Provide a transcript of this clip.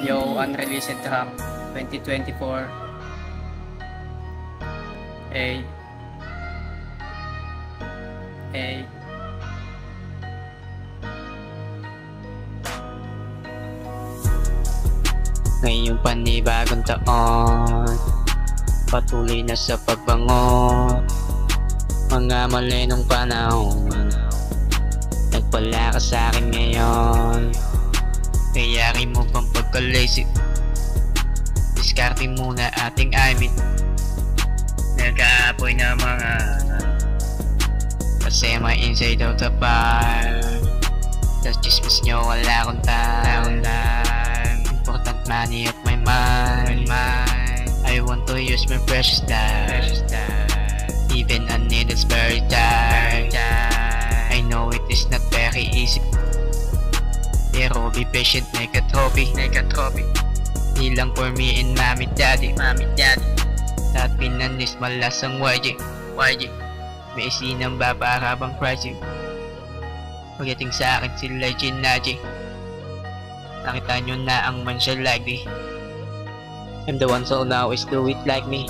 Yo, unreleased track 2024. Hey. Hey. Ngayong panibagong taon, patuloy na sa pagbangon. Mga mali nung panahon, nagpala ka sa'kin ngayon. Kayari mo pang pagkalisip, diskarte muna ating amin. Nag-aapoy na mga kasi may inside out the bar. Tas chismis nyo wala akong time. Important money of my mind. I want to use my precious time. Even I need a spare time. I know it is not very easy, pero be patient, make a trophy. Di lang for me and mommy daddy. Lahat pinanis malasang YG. May isinang babara bang pricing. Pagdating sa akin sila Ginaji, nakita nyo na ang man siya like me. I'm the one so now is do it like me.